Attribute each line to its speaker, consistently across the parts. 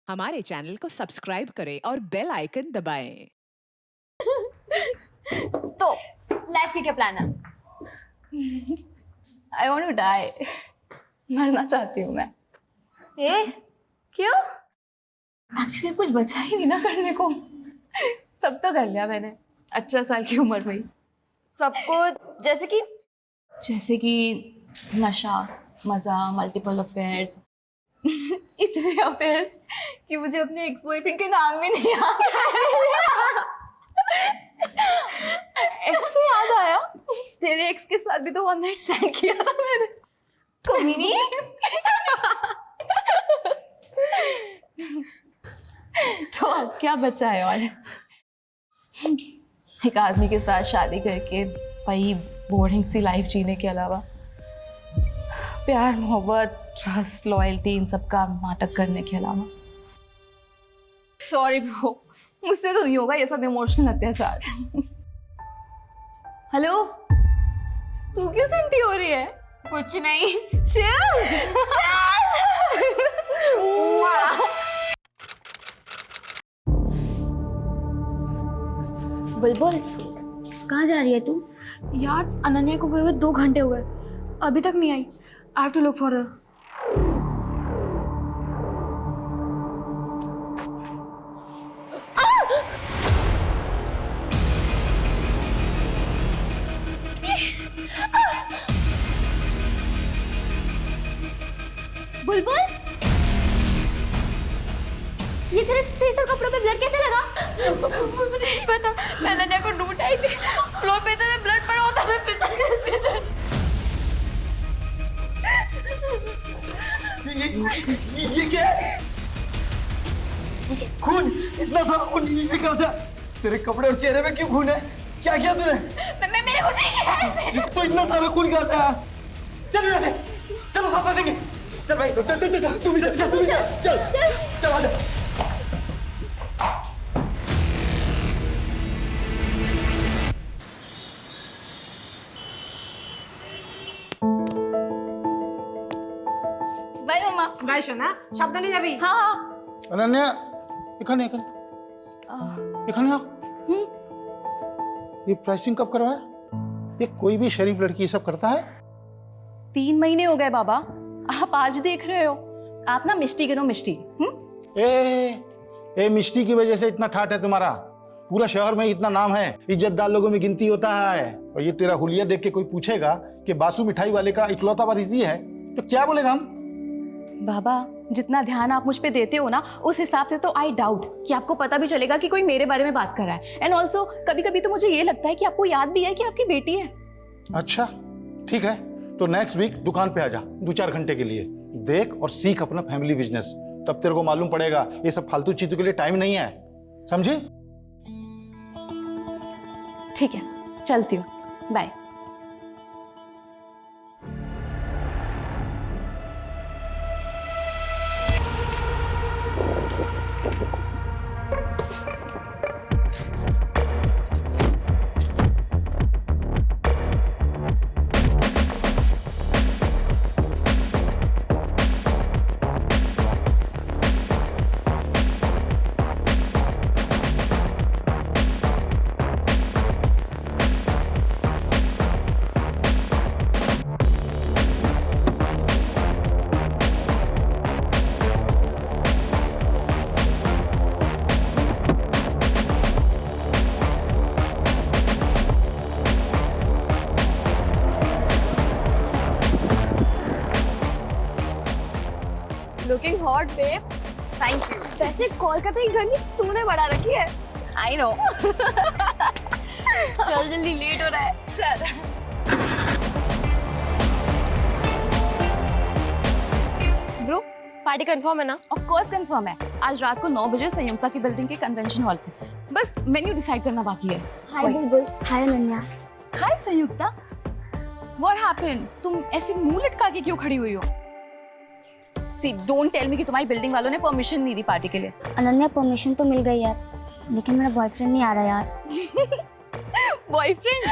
Speaker 1: हमारे चैनल को सब्सक्राइब करें और बेल आइकन दबाएं।
Speaker 2: तो लाइफ के क्या प्लान है?
Speaker 3: I want to die. मरना चाहती हूँ मैं।
Speaker 2: ए, क्यों?
Speaker 3: एक्चुअली कुछ बचा ही नहीं ना करने को। सब तो कर लिया मैंने 18 साल की उम्र में ही।
Speaker 2: सबको
Speaker 3: जैसे कि नशा, मजा, मल्टीपल अफेयर्स। इतने अफेयर्स कि मुझे अपने एक्स बॉयफ्रेंड के नाम भी नहीं याद। एक्स से याद आया, तेरे एक्स के साथ भी तो वन नाइट स्टैंड किया था मैंने।
Speaker 2: कमीनी।
Speaker 3: तो अब क्या बचा है? और एक आदमी के साथ शादी करके वही बोरिंग सी लाइफ जीने के अलावा प्यार, मोहब्बत, ट्रस्ट, लॉयल्टी, इन सब का नाटक करने के अलावा। सॉरी ब्रो, मुझसे तो नहीं होगा ये सब इमोशनल अत्याचार। हेलो, तू क्यों सेंटी हो रही है?
Speaker 2: कुछ नहीं।
Speaker 3: Cheers!
Speaker 2: बुलबुल, कहाँ जा रही है तू?
Speaker 4: यार अनन्या को गए हुए 2 घंटे हुए, अभी तक नहीं आई। I have to look for her.
Speaker 2: Bulbul, ये तेरे फेस और कपड़ों पे ब्लड कैसे लगा?
Speaker 4: मुझे नहीं पता, मैं अनन्या को ढूंढ आई थी। फ्लोर पे तो ब्लड पड़ा होता, मैं फिसल गई।
Speaker 5: ये क्या है? खून, इतना सारा खून, ये कहाँ से? तेरे कपड़े और चेहरे में क्यों खून है? क्या किया तूने?
Speaker 4: मैं मेरे कुछ नहीं किया है।
Speaker 5: तो इतना सारा खून कहाँ से आया? चल यहाँ से, चलो साफ कर देंगे। चल भाई, चल चल चल, तू भी चल, चल आ जा।
Speaker 3: Bye mamma.
Speaker 4: বাই শোনা, সাবধানে যাবি।
Speaker 3: हाँ हाँ।
Speaker 6: अनन्या, इखाने इखाने आओ। ये प्राइसिंग कब करवाया? ये कोई भी शरीफ लड़की ये सब करता है?
Speaker 3: 3 महीने हो गए बाबा, आप आज देख रहे हो। आप ना मिष्टी गिनो, मिष्टी।
Speaker 6: ए मिष्टी की वजह से इतना ठाट है तुम्हारा। पूरा शहर में इतना नाम है, इज्जतदार लोगों में गिनती होता है। और ये तेरा हुलिया देख के कोई पूछेगा कि बासु मिठाई वाले का इकलौता वारिसी है, तो क्या बोलेगा हम?
Speaker 3: बाबा, जितना ध्यान आप मुझ पे देते हो ना, उस हिसाब से तो आई डाउट कि आपको पता भी चलेगा कि कोई मेरे बारे में बात कर रहा है। एंड ऑल्सो कभी कभी तो मुझे ये लगता है कि आपको याद भी है कि आपकी बेटी है।
Speaker 6: अच्छा ठीक है, तो नेक्स्ट वीक दुकान पे आ जा 2-4 घंटे के लिए। देख और सीख अपना फैमिली बिजनेस, तब तेरे को मालूम पड़ेगा ये सब फालतू चीजों के लिए टाइम नहीं है, समझी?
Speaker 3: ठीक है, चलती हूँ, bye.
Speaker 2: Looking hot babe. Thank you. वैसे कोलकाता की गर्मी तूने बढ़ा रखी है।
Speaker 3: I know.
Speaker 2: चल जल्दी, लेट हो रहा है।
Speaker 3: चल।
Speaker 2: ब्रो, पार्टी कंफर्म है ना?
Speaker 3: ऑफ कोर्स कंफर्म है। आज रात को 9 बजे संयुक्ता की बिल्डिंग के कन्वेंशन हॉल पे। बस मेन्यू डिसाइड करना बाकी है।
Speaker 2: हाय बुलबुल। हाय अनन्या।
Speaker 3: हाय संयुक्ता, व्हाट हैपेंड? तुम ऐसे मुंह लटका के क्यों खड़ी हुई हो? सी, डोंट टेल मी कि तुम्हारी बिल्डिंग वालों ने परमिशन नहीं दी पार्टी के लिए।
Speaker 7: अनन्या, परमिशन तो मिल गई यार, लेकिन मेरा बॉयफ्रेंड नहीं आ रहा यार।
Speaker 3: बॉयफ्रेंड?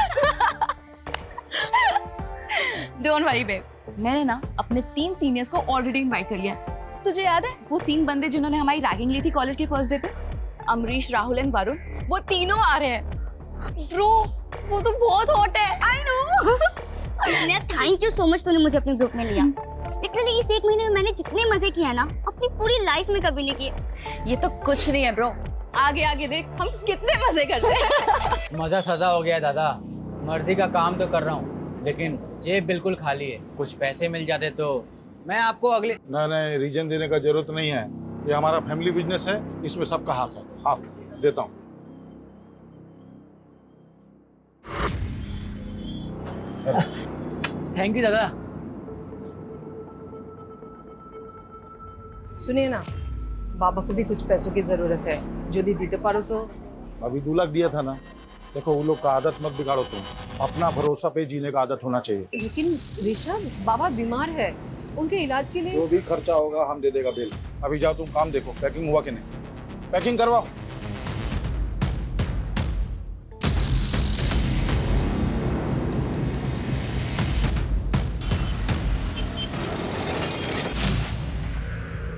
Speaker 3: डोंट वरी बेब, मैंने ना अपने 3 सीनियर्स को ऑलरेडी इनवाइट कर लिया है। तुझे याद है वो 3 बंदे जिन्होंने हमारी रैगिंग ली थी कॉलेज के फर्स्ट डे पे? अमरीश, राहुल एंड वरुण, वो तीनों आ रहे हैं।
Speaker 2: ब्रो वो तो बहुत हॉट है।
Speaker 3: I no.
Speaker 7: Ananya thank you so much, तूने मुझे अपने ग्रुप में लिया। लिटरली इस 1 महीने में मैंने जितने मजे किए ना अपनी पूरी लाइफ में कभी नहीं किए।
Speaker 3: ये तो कुछ नहीं है ब्रो, आगे आगे देख हम कितने मजे करते हैं।
Speaker 8: मजा सजा हो गया है दादा। मर्दी का काम तो कर रहा हूँ लेकिन जेब बिल्कुल खाली है। कुछ पैसे मिल जाते तो मैं आपको अगले
Speaker 6: नहीं, रीजन देने का जरूरत नहीं है। ये हमारा फैमिली बिजनेस है, इसमें सबका हक है। हाँ, देता हूँ।
Speaker 8: थैंक यू दादा।
Speaker 1: सुनिए ना, बाबा को भी कुछ पैसों की जरूरत है, जो दी दीते पारो तो।
Speaker 6: अभी 2 लाख दिया था ना। देखो वो लोग का आदत मत बिगाड़ो तुम। अपना भरोसा पे जीने का आदत होना चाहिए।
Speaker 1: लेकिन ऋषभ, बाबा बीमार है, उनके इलाज के लिए।
Speaker 6: जो भी खर्चा होगा हम दे देगा बिल। अभी जाओ तुम काम देखो, पैकिंग हुआ कि नहीं। पैकिंग करवाओ।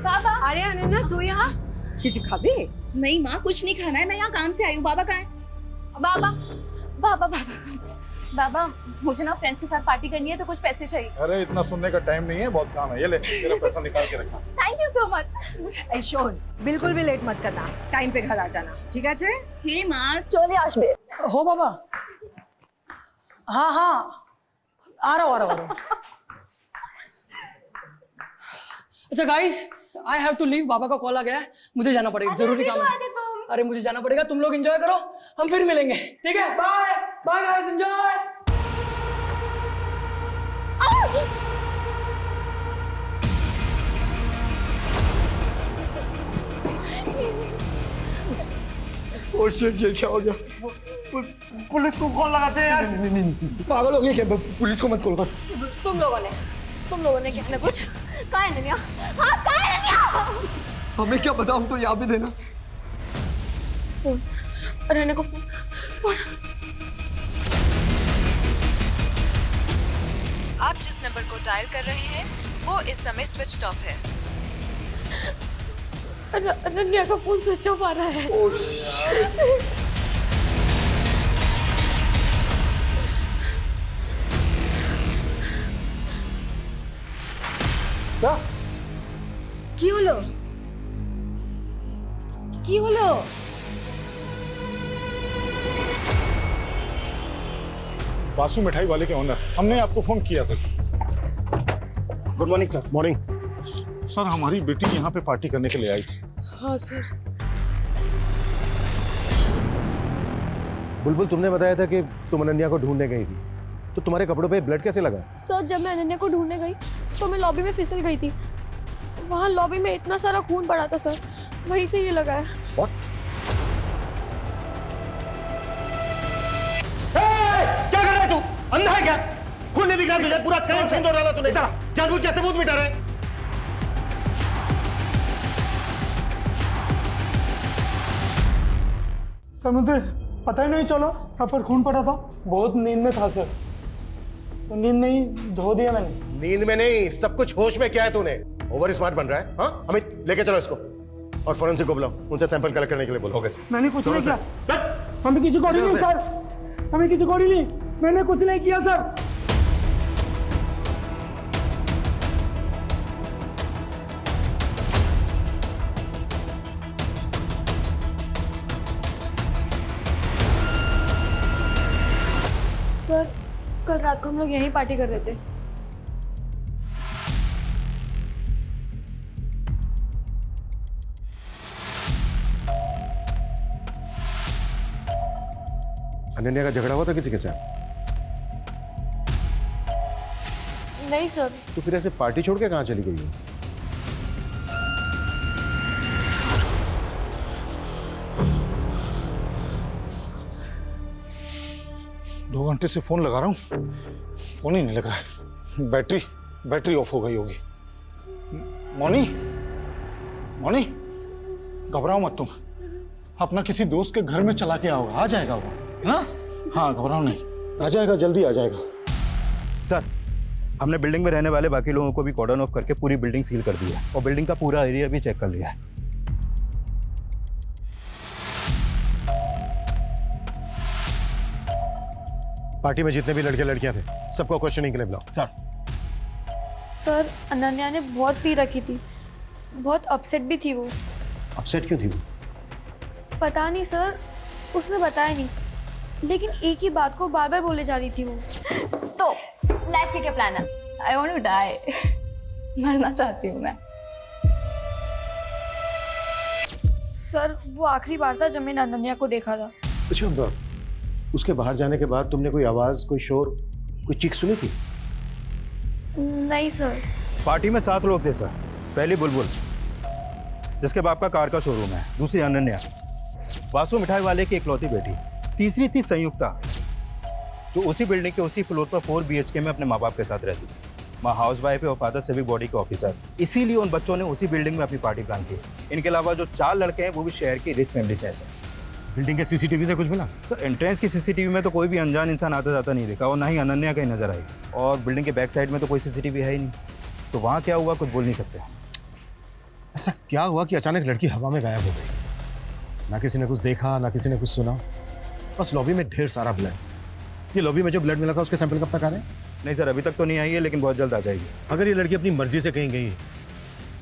Speaker 3: बाबा।
Speaker 1: अरे अनन्या तू यहाँ किसी खाबी?
Speaker 3: नहीं माँ, कुछ नहीं खाना है, मैं यहाँ काम से आई हूँ। बाबा कहाँ है? बाबा बाबा बाबा बाबा, मुझे ना फ्रेंड्स के साथ पार्टी करनी है तो कुछ पैसे चाहिए।
Speaker 6: अरे इतना सुनने का टाइम नहीं है, बहुत काम है। ये ले तेरा पैसा निकाल के रखना।
Speaker 3: Thank you so much.
Speaker 1: Shown, बिल्कुल भी लेट मत करना, टाइम पे घर आ जाना, ठीक है?
Speaker 3: हे माँ,
Speaker 2: चले आशबे।
Speaker 9: हो बाबा। हाँ हाँ, आ रहा हूँ। अच्छा guys, I have to leave. बाबा का कॉल आ गया है, मुझे जाना पड़ेगा, जरूरी काम है। अरे मुझे जाना पड़ेगा, तुम लोग एंजॉय करो, हम फिर मिलेंगे, ठीक है? Bye bye guys, enjoy.
Speaker 5: Oh shit, ये क्या हो गया? पुलिस को कॉल लगाते हैं यार। नहीं, पागल हो गए क्या? पुलिस को मत कॉल कर।
Speaker 2: तुम लोगों ने क्या कुछ कहा है अनन्या? हाँ कहा है अनन्या?
Speaker 5: हमें क्या पता, हम तो यहाँ पे थे ना।
Speaker 2: फोन, अनन्या को फोन।
Speaker 10: आप जिस नंबर को डायल कर रहे हैं वो इस समय स्विच ऑफ है।
Speaker 2: अनन्या का फोन स्विच ऑफ आ रहा है।
Speaker 5: क्या?
Speaker 1: কি হলো? কি হলো?
Speaker 6: बासु मिठाई वाले के ओनर, हमने आपको फोन किया था।
Speaker 5: Good morning sir.
Speaker 6: Morning sir, हमारी बेटी यहाँ पे पार्टी करने के लिए आई थी।
Speaker 1: हाँ सर।
Speaker 11: बुलबुल, तुमने बताया था कि तुम अनन्या को ढूंढने गई थी, तो तुम्हारे कपड़ों पे ब्लड कैसे लगा?
Speaker 2: सर जब मैं अनन्या को ढूंढने गई तो मैं लॉबी में फिसल गई थी। वहाँ लॉबी में इतना सारा खून पड़ा था सर, वहीं से ये लगा है।
Speaker 11: What?
Speaker 5: क्या कर रहा है तू? अंधा है क्या? खून नहीं दिख रहा तुझे? पूरा क्राइम सीन हो रहा तूने। जानबूझ के सबूत मिटा रहे।
Speaker 9: सर मुझे पता ही नहीं चला यहाँ पर खून पड़ा था, बहुत नींद में था सर, तो नींद में ही धो दिया मैंने।
Speaker 11: नींद में नहीं, सब कुछ होश में। क्या है तूने? ओवर स्मार्ट बन रहा है। हाँ अमित, लेके चलो इसको और फोरेंसिक को बुलाओ, उनसे सैंपल कलेक्ट करने के लिए बोलो। Okay sir.
Speaker 9: मैंने कुछ नहीं किया, हमें किसी को नहीं सर, हमें किसी को नहीं, मैंने कुछ नहीं किया सर।
Speaker 2: सर कल रात को हम लोग यहीं पार्टी कर रहे थे।
Speaker 11: अनन्या का झगड़ा हुआ था किसी के साथ?
Speaker 2: नहीं सर।
Speaker 11: तो फिर ऐसे पार्टी छोड़ के कहाँ चली गई है?
Speaker 6: दो घंटे से फोन लगा रहा हूँ, फोन ही नहीं लग रहा है। बैटरी ऑफ हो गई होगी। मौनी, मौनी, घबराओ मत तुम, अपना किसी दोस्त के घर में चला के आओ, आ जाएगा वो, है ना? हाँ घबराओ नहीं, आ जाएगा, जल्दी आ जाएगा।
Speaker 11: सर,
Speaker 12: हमने बिल्डिंग में रहने वाले बाकी लोगों को भी कॉर्डन ऑफ करके पूरी बिल्डिंग सील कर दी है और बिल्डिंग का पूरा एरिया भी चेक कर लिया है।
Speaker 11: पार्टी में जितने भी लड़के लड़कियां थे सबको क्वेश्चनिंग के लिए बुलाओ।
Speaker 12: सर।
Speaker 2: सर अनन्या ने बहुत पी रखी थी, बहुत अपसेट भी थी वो।
Speaker 11: अपसेट क्यों थी वो?
Speaker 2: पता नहीं सर, उसने बताया नहीं, लेकिन एक ही बात को बार बार बोले जा रही थी वो।
Speaker 3: तो लाइफ के क्या प्लान है? I want to die. मरना चाहती हूँ मैं।
Speaker 2: सर वो आखिरी बार था जब मैंने अनन्या को देखा था।
Speaker 11: अच्छा, उसके बाहर जाने के बाद तुमने कोई आवाज, कोई शोर, कोई चीख सुनी थी?
Speaker 2: नहीं सर।
Speaker 12: पार्टी में 7 लोग थे सर। पहली बुलबुल, जिसके बाप का कार का शोरूम है। दूसरी अनन्या, वासु मिठाई वाले की इकलौती बेटी। तीसरी थी संयुक्ता, जो उसी बिल्डिंग के उसी फ्लोर पर 4 BHK में अपने माँ बाप के साथ रहती थी। माँ हाउस वाइफ है और फादर सिविक बॉडी के ऑफिसर। इसीलिए उन बच्चों ने उसी बिल्डिंग में अपनी पार्टी प्लान की। इनके अलावा जो 4 लड़के हैं वो भी शहर की रिच फैमिली से हैं सर।
Speaker 11: बिल्डिंग के CCTV से कुछ मिला?
Speaker 12: सर एंट्रेंस की CCTV में तो कोई भी अनजान इंसान आता जाता नहीं देखा और ना ही अनन्या कहीं नजर आई। और बिल्डिंग के बैक साइड में तो कोई CCTV है ही नहीं, तो वहाँ क्या हुआ कुछ बोल नहीं सकते।
Speaker 11: ऐसा क्या हुआ कि अचानक लड़की हवा में गायब हो गई? ना किसी ने कुछ देखा, ना किसी ने कुछ सुना, बस लॉबी में ढेर सारा ब्लड। ये लॉबी में जो ब्लड मिला था उसके सैंपल कब तक आ रहे हैं?
Speaker 12: नहीं सर, अभी तक तो नहीं आई है, लेकिन बहुत जल्द आ जाएगी।
Speaker 11: अगर ये लड़की अपनी मर्जी से कहीं गई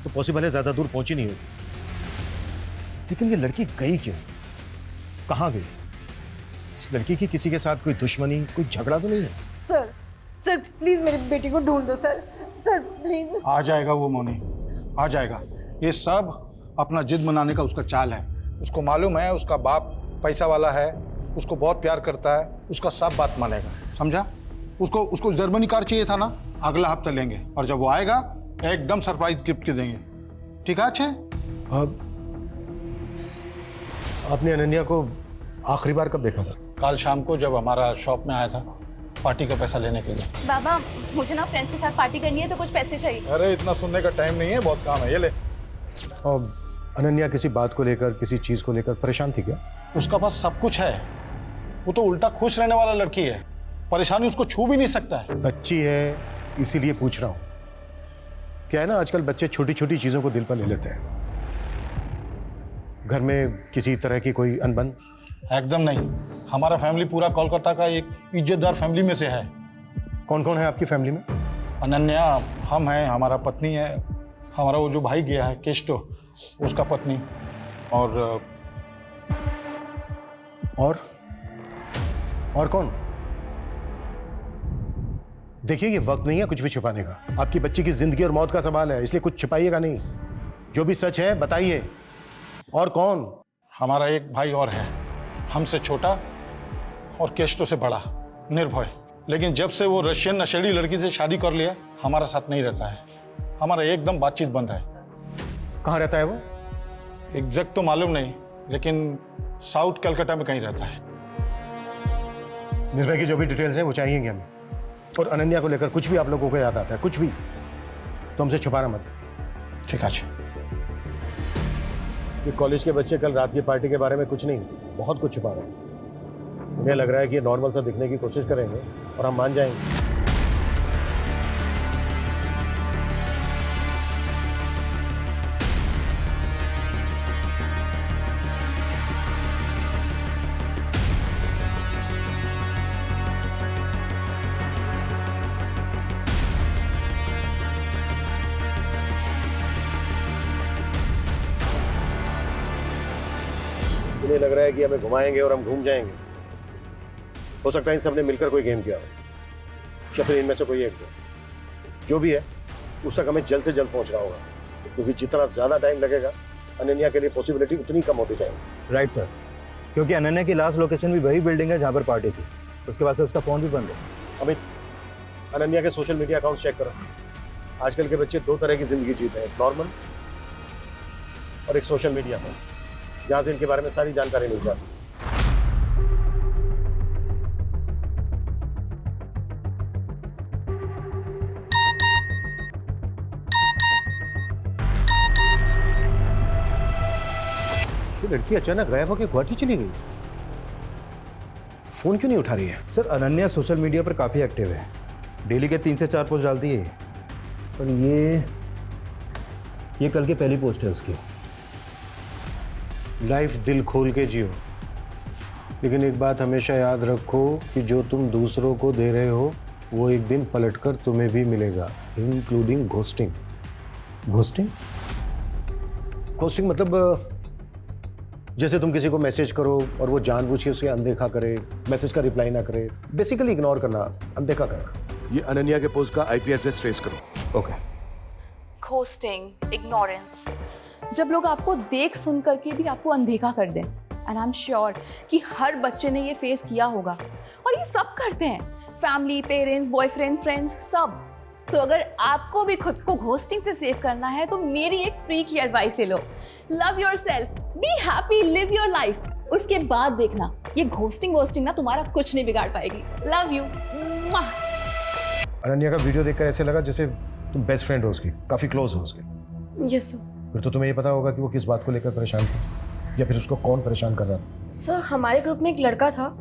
Speaker 11: तो पॉसिबल है ज़्यादा दूर पहुंची नहीं होगी। लेकिन ये लड़की गई क्यों, कहाँ गई? इस लड़की की किसी के साथ कोई दुश्मनी, कोई झगड़ा तो नहीं है?
Speaker 1: सर सर प्लीज मेरी बेटी को ढूंढ दो सर, सर प्लीज।
Speaker 6: आ जाएगा वो मोनी, आ जाएगा। ये सब अपना जिद मनाने का उसका चाल है। उसको मालूम है उसका बाप पैसा वाला है, उसको बहुत प्यार करता है, उसका सब बात मानेगा, समझा? उसको जर्मनी कार चाहिए था ना, अगला हफ्ता लेंगे, और जब वो आएगा एकदम सरप्राइज गिफ्ट के देंगे। ठीक है? अच्छे।
Speaker 11: आपने अनन्या को आखिरी बार कब देखा था?
Speaker 6: कल शाम को, जब हमारा शॉप में आया था पार्टी का पैसा लेने के लिए।
Speaker 3: बाबा मुझे ना फ्रेंड्स के साथ पार्टी करनी है, तो कुछ पैसे चाहिए।
Speaker 6: अरे इतना सुनने का टाइम नहीं है, बहुत काम है, ये ले।
Speaker 11: और अनन्या किसी बात को लेकर, किसी चीज को लेकर परेशान थी क्या?
Speaker 6: उसका पास सब कुछ है, वो तो उल्टा खुश रहने वाला लड़की है, परेशानी उसको छू भी नहीं सकता है।
Speaker 11: बच्ची है इसीलिए पूछ रहा हूँ। क्या है ना, आजकल बच्चे छोटी छोटी चीजों को दिल पर ले लेते हैं। घर में किसी तरह की कोई अनबन?
Speaker 6: एकदम नहीं, हमारा फैमिली पूरा कोलकाता का एक इज्जतदार फैमिली में से है।
Speaker 11: कौन कौन है आपकी फैमिली में?
Speaker 6: अनन्या, हम हैं, हमारा पत्नी है, हमारा वो जो भाई गया है केस्टो, उसका पत्नी, और
Speaker 11: कौन? देखिए ये वक्त नहीं है कुछ भी छुपाने का। आपकी बच्ची की जिंदगी और मौत का सवाल है, इसलिए कुछ छुपाइएगा नहीं। जो भी सच है बताइए। और कौन?
Speaker 6: हमारा एक भाई और है, हमसे छोटा और केस्टो से बड़ा, निर्भय। लेकिन जब से वो रशियन नशेड़ी लड़की से शादी कर लिया, हमारा साथ नहीं रहता है, हमारा एकदम बातचीत बंद है।
Speaker 11: कहाँ रहता है वो?
Speaker 6: एग्जैक्ट तो मालूम नहीं, लेकिन साउथ कलकत्ता में कहीं रहता है।
Speaker 11: निर्भय की जो भी डिटेल्स हैं वो चाहिएंगे हमें। और अनन्या को लेकर कुछ भी आप लोगों को याद आता है, कुछ भी, तो हमसे छुपाना मत।
Speaker 6: ठीक है।
Speaker 11: ये कॉलेज के बच्चे कल रात की पार्टी के बारे में कुछ नहीं, बहुत कुछ छुपा रहे हैं। उन्हें लग रहा है कि ये नॉर्मल सा दिखने की कोशिश करेंगे और हम मान जाएंगे। उन्हें लग रहा है कि हमें घुमाएंगे और हम घूम जाएंगे। हो सकता है इन सबने मिलकर कोई गेम किया हो, या फिर इनमें से कोई एक जो भी है उस तक हमें जल्द से जल्द पहुंचना होगा, क्योंकि जितना ज्यादा टाइम लगेगा अनन्या के लिए पॉसिबिलिटी उतनी कम होती जाएगी।
Speaker 12: राइट सर, क्योंकि अनन्या की लास्ट लोकेशन भी वही बिल्डिंग है जहाँ पर पार्टी थी। उसके बाद से उसका फोन भी बंद है।
Speaker 11: अमित, अनन्या के सोशल मीडिया अकाउंट चेक करो। आजकल के बच्चे 2 तरह की जिंदगी जीते हैं, एक नॉर्मल और एक सोशल मीडिया पर, जहाँ से इनके बारे में सारी जानकारी मिल जाती है। लड़की अचानक गायब होकर गुवाहाटी चली गई, फोन क्यों नहीं उठा रही है?
Speaker 12: सर अनन्या सोशल मीडिया पर काफ़ी एक्टिव है डेली के 3 से 4 पोस्ट डालती है, पर ये कल की पहली पोस्ट है उसकी।
Speaker 11: लाइफ दिल खोल के जियो, लेकिन एक बात हमेशा याद रखो कि जो तुम दूसरों को दे रहे हो वो एक दिन पलटकर तुम्हें भी मिलेगा, इंक्लूडिंग घोस्टिंग।
Speaker 12: घोस्टिंग?
Speaker 11: घोस्टिंग मतलब जैसे तुम किसी को मैसेज करो और वो जानबूझ के उसे अनदेखा करे, मैसेज का रिप्लाई ना करे, बेसिकली इग्नोर करना, अनदेखा करना। ये अनन्या के पोस्ट का आईपी एड्रेस ट्रेस करो।
Speaker 12: ओके।
Speaker 3: घोस्टिंग, इग्नोरेंस, जब लोग आपको देख सुन करके भी आपको अनदेखा कर दें, एंड आई एम श्योर कि हर बच्चे ने ये फेस किया होगा, और ये सब करते हैं, फैमिली, पेरेंट्स, बॉयफ्रेंड, फ्रेंड्स, सब। तो अगर आपको भी खुद को घोस्टिंग से सेव करना है तो मेरी एक फ्री की एडवाइस ले लो। Love yourself, be happy, live your life. उसके बाद देखना ये घोस्टिंग ना तुम्हारा कुछ नहीं बिगाड़ पाएगी। Love you.
Speaker 11: अनन्या का वीडियो देखकर ऐसे लगा जैसे तुम बेस्ट फ्रेंड हो उसकी, काफी क्लोज हो उसके।
Speaker 2: Yes sir.
Speaker 11: फिर तो तुम्हें ये पता होगा कि वो किस बात को लेकर परेशान था, या फिर उसको कौन परेशान कर रहा था।
Speaker 2: सर हमारे ग्रुप में एक लड़का था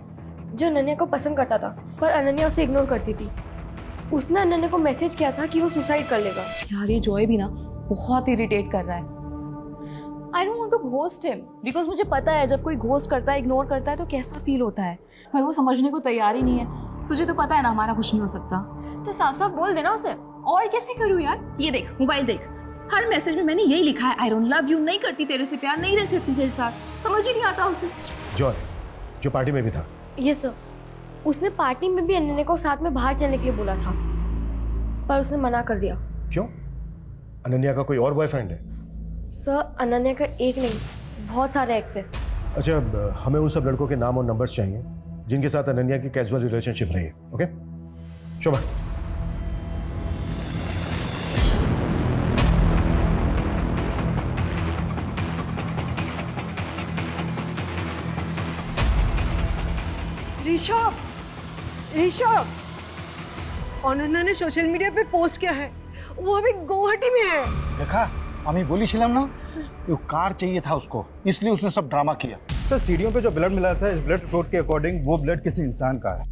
Speaker 2: जो अनन्या को पसंद करता था, पर अनन्या उसे इग्नोर करती थी। उसने अनन्या को मैसेज किया था कि वो सुसाइड कर लेगा।
Speaker 3: यार ये जॉय भी ना बहुत इरिटेट कर रहा है। I don't want to ghost him because मुझे पता है जब कोई घोस्ट करता है, इग्नोर करता है तो कैसा फील होता है, पर वो समझने को तैयार ही नहीं है। तुझे तो पता है ना हमारा कुछ नहीं हो सकता।
Speaker 2: तो साफ साफ बोल देना उसे।
Speaker 3: और कैसे करूँ यार? ये देख, मोबाइल देख, हर मैसेज में मैंने यही लिखा है, आई डोंट लव यू, नहीं करती तेरे से प्यार, नहीं रह सकती तेरे साथ। समझ ही नहीं आता उसे।
Speaker 11: जॉय जो पार्टी में भी था।
Speaker 2: Yes sir. उसने पार्टी में भी अनन्या को साथ में बाहर चलने के लिए बोला था, पर उसने मना कर दिया।
Speaker 11: क्यों? अनन्या का कोई और बॉयफ्रेंड है?
Speaker 2: सर अनन्या का एक नहीं, बहुत सारे एक्स है।
Speaker 11: अच्छा, हमें उन सब लड़कों के नाम और नंबर्स चाहिए जिनके साथ अनन्या की कैजुअल रिलेशनशिप रही है। ओके शोभा।
Speaker 1: ऋषभ, अनन्या ने सोशल मीडिया पे पोस्ट किया है, वो अभी गुवाहाटी में है।
Speaker 6: देखा, আমি বলেছিলাম না वो कार चाहिए था उसको, इसलिए उसने सब ड्रामा किया।
Speaker 12: सर सीढ़ियों पे जो ब्लड मिला था इस ब्लड रिपोर्ट के अकॉर्डिंग वो ब्लड किसी इंसान का है।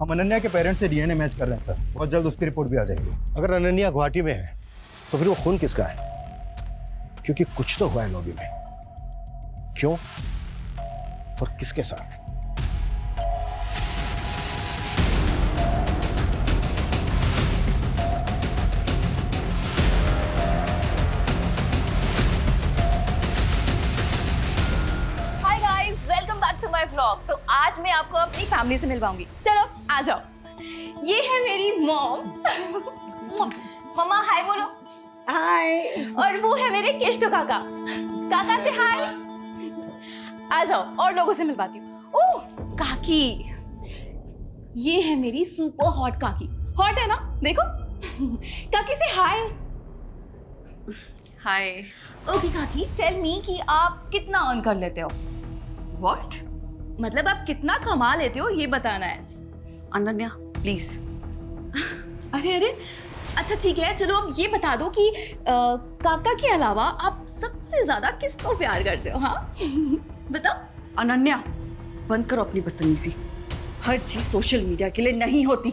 Speaker 12: हम अनन्या के पेरेंट्स से डीएनए मैच कर रहे हैं सर, बहुत जल्द उसकी रिपोर्ट भी आ जाएगी।
Speaker 11: अगर अनन्या गुवाहाटी में है तो फिर वो खून किसका है? क्योंकि कुछ तो हुआ है लॉबी में। क्यों और किसके साथ?
Speaker 3: व्लॉग। तो आज मैं आपको अपनी फैमिली से मिलवाऊंगी। चलो आ जाओ। ये है मेरी मॉम। मम्मा हाय बोलो।
Speaker 2: हाय।
Speaker 3: और वो है मेरे केष्टो काका। काका से हाय। आ जाओ और लोगों से मिलवाती हूँ। ओह काकी, ये है मेरी सुपर हॉट काकी। हॉट है ना, देखो। काकी से हाय।
Speaker 1: हाय।
Speaker 3: ओके काकी, टेल मी कि आप कितना अर्न कर लेते हो?
Speaker 1: व्हाट?
Speaker 3: मतलब आप कितना कमा लेते हो ये बताना है।
Speaker 1: अनन्या प्लीज।
Speaker 3: अरे अरे अच्छा ठीक है, चलो अब ये बता दो कि काका के अलावा आप सबसे ज्यादा किसको प्यार करते हो? हाँ बताओ।
Speaker 1: अनन्या बंद करो अपनी बदतमीजी, हर चीज सोशल मीडिया के लिए नहीं होती।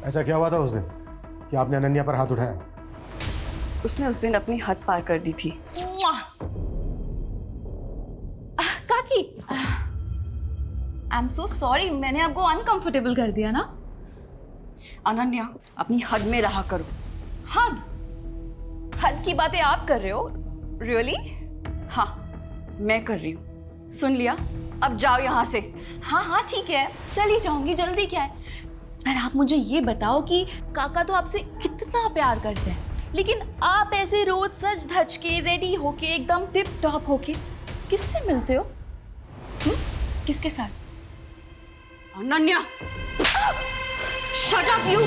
Speaker 11: ऐसा क्या हुआ था उस दिन कि आपने अनन्या पर हाथ उठाया?
Speaker 1: उसने उस दिन अपनी हद पार कर दी थी।
Speaker 3: काकी आई एम सो सॉरी, मैंने आपको अनकंफर्टेबल कर दिया ना।
Speaker 1: अनन्या अपनी हद में रहा करो।
Speaker 3: हद? हद की बातें आप कर रहे हो? रियली?
Speaker 1: हाँ मैं कर रही हूँ। सुन लिया, अब जाओ यहाँ से।
Speaker 3: हाँ हाँ ठीक है, चली जाऊंगी, जल्दी क्या है। पर आप मुझे ये बताओ कि काका तो आपसे कितना प्यार करते हैं, लेकिन आप ऐसे रोज सज धज के रेडी होके एकदम टिप टॉप होके किससे मिलते हो? किसके साथ?
Speaker 1: Ananya shut up you.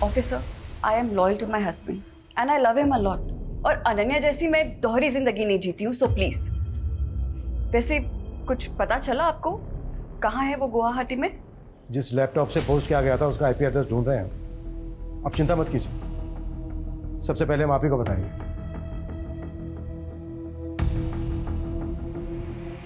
Speaker 1: Officer, I am loyal to my husband and I love him a lot. और अनन्या जैसी मैं दोहरी जिंदगी नहीं जीती हूँ, सो प्लीज। वैसे कुछ पता चला आपको कहाँ है वो गुवाहाटी में?
Speaker 11: जिस लैपटॉप से पोस्ट किया गया था उसका आईपी एड्रेस ढूंढ रहे हैं। आप चिंता मत कीजिए, सबसे पहले हम आप ही को बताएंगे।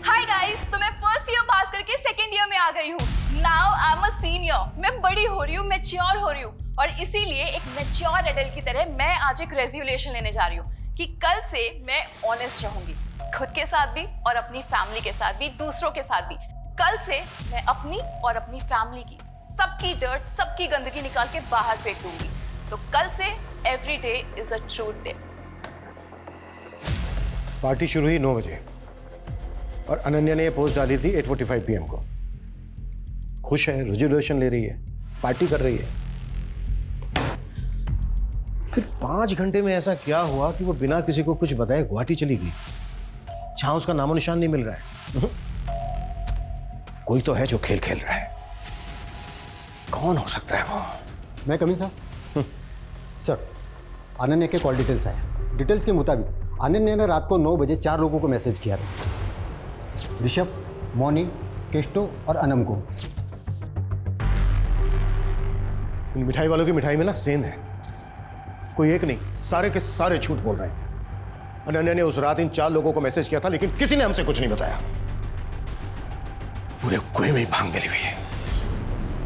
Speaker 3: हाय गाइस, गाइस, तो मैं फर्स्ट ईयर पास करके सेकंड ईयर में आ गई हूँ। Now I am a senior. मैं बड़ी हो रही हूँ, मैच्योर हो रही हूँ, और इसीलिए एक मैच्योर एडल्ट की तरह मैं आज एक रेजोल्यूशन लेने जा रही हूँ कि कल से मैं ऑनेस्ट रहूंगी, खुद के साथ भी और अपनी फैमिली के साथ भी, दूसरों के साथ भी। कल से मैं अपनी और अपनी फैमिली की सबकी डर्ट, सबकी गंदगी निकाल के बाहर फेंक दूंगी। तो कल से every day is a truth day.
Speaker 11: Party शुरू हुई 9 बजे और अनन्या ने ये पोस्ट डाली थी 8:45 PM को। खुश है, रेजोल्यूशन ले रही है, पार्टी कर रही है। फिर 5 घंटे में ऐसा क्या हुआ कि वो बिना किसी को कुछ बताए गुवाहाटी चली गई, जहां उसका नामो निशान नहीं मिल रहा है। कोई तो है जो खेल खेल रहा है। कौन हो सकता है वो?
Speaker 5: मैं कमी सर। सर, अनन्या के कॉल डिटेल्स आए। डिटेल्स के मुताबिक अनन्या ने रात को 9 बजे 4 लोगों को मैसेज किया था। ऋषभ, मौनी, केष्टो और अनम को।
Speaker 11: इन मिठाई वालों की मिठाई में ना सेंध है, कोई एक नहीं, सारे के सारे झूठ बोल रहे हैं। अनन्या ने उस रात इन 4 लोगों को मैसेज किया था, लेकिन किसी ने हमसे कुछ नहीं बताया। पूरे कुएं में ही भांग मिली हुई है।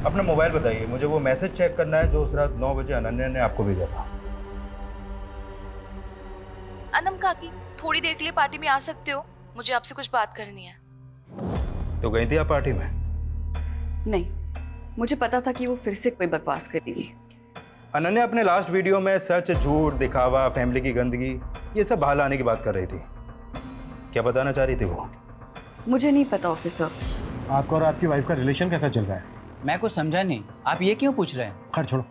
Speaker 12: अपना मोबाइल बताइए, मुझे वो मैसेज चेक करना है जो उस रात 9 बजे अनन्या ने आपको भेजा था।
Speaker 3: अनम काकी, थोड़ी देर के लिए पार्टी में आ सकते हो? मुझे आपसे कुछ बात करनी है।
Speaker 12: तो गई थी आप पार्टी में?
Speaker 1: नहीं, मुझे पता था कि वो फिर से कोई बकवास करेगी।
Speaker 12: अनन्या अपने लास्ट वीडियो में सच, झूठ, दिखावा, फैमिली की गंदगी, ये सब बाहर लाने की बात कर रही थी। क्या बताना चाह रही थी वो?
Speaker 1: मुझे नहीं पता ऑफिसर।
Speaker 5: आपका और आपकी वाइफ का रिलेशन कैसा चल रहा है?
Speaker 8: मैं कुछ समझा नहीं, आप ये क्यों पूछ रहे हैं?
Speaker 5: खैर छोड़ो।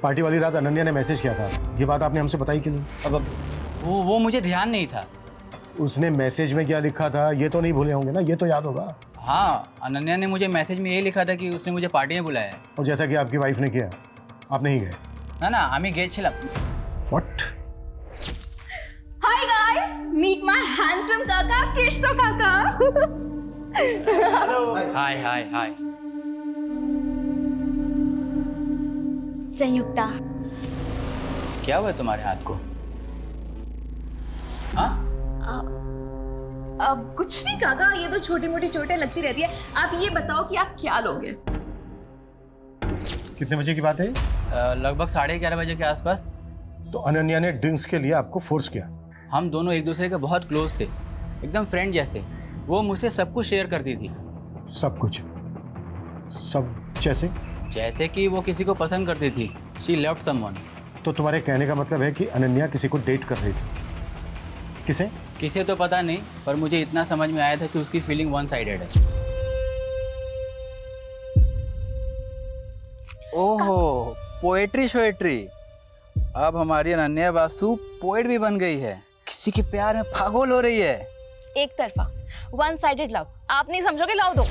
Speaker 5: पार्टी वाली रात अनन्या ने मैसेज किया था, ये बात आपने हमसे बताई क्यों नहीं?
Speaker 8: अब वो मुझे ध्यान नहीं था।
Speaker 5: उसने मैसेज में क्या लिखा था ये तो नहीं भूले होंगे ना? ये तो याद होगा।
Speaker 8: हाँ, अनन्या ने मुझे मैसेज में ये लिखा था कि उसने मुझे पार्टी में बुलाया है।
Speaker 5: और जैसा कि आपकी वाइफ ने किया, आप नहीं गए?
Speaker 8: ना ना, আমি গেছিলাম।
Speaker 5: What?
Speaker 3: Hi guys, meet my handsome काका, केष्टो काका।
Speaker 8: हाय हाय हाय।
Speaker 7: संयुक्ता,
Speaker 8: क्या हुआ तुम्हारे हाथ को? हाँ?
Speaker 3: अब कुछ नहीं काका, ये तो छोटी मोटी चोटें लगती रहती है। आप ये बताओ कि आप क्या लोगे?
Speaker 5: कितने बजे की बात है?
Speaker 8: लगभग 11:30 बजे के आसपास।
Speaker 5: तो अनन्या ने ड्रिंक्स के लिए आपको फोर्स किया?
Speaker 8: हम दोनों एक दूसरे के बहुत क्लोज थे, एकदम फ्रेंड जैसे। वो मुझसे सब कुछ शेयर करती थी।
Speaker 5: सब कुछ? सब जैसे?
Speaker 8: जैसे कि वो किसी को पसंद करती थी। She loved someone.
Speaker 5: तो तुम्हारे कहने का मतलब है कि अनन्या किसी को डेट कर रही थी? किसे?
Speaker 8: किसे तो पता नहीं, पर मुझे इतना समझ में आया था कि उसकी फीलिंग वन साइडेड है।
Speaker 13: ओहो, पोएट्री शोएट्री। अब हमारी अनन्या बासु पोएट भी बन गई है, किसी के प्यार में पागल हो रही है।
Speaker 3: एक तरफा, वन साइडेड लव। आप नहीं समझोगे, लाओ दो।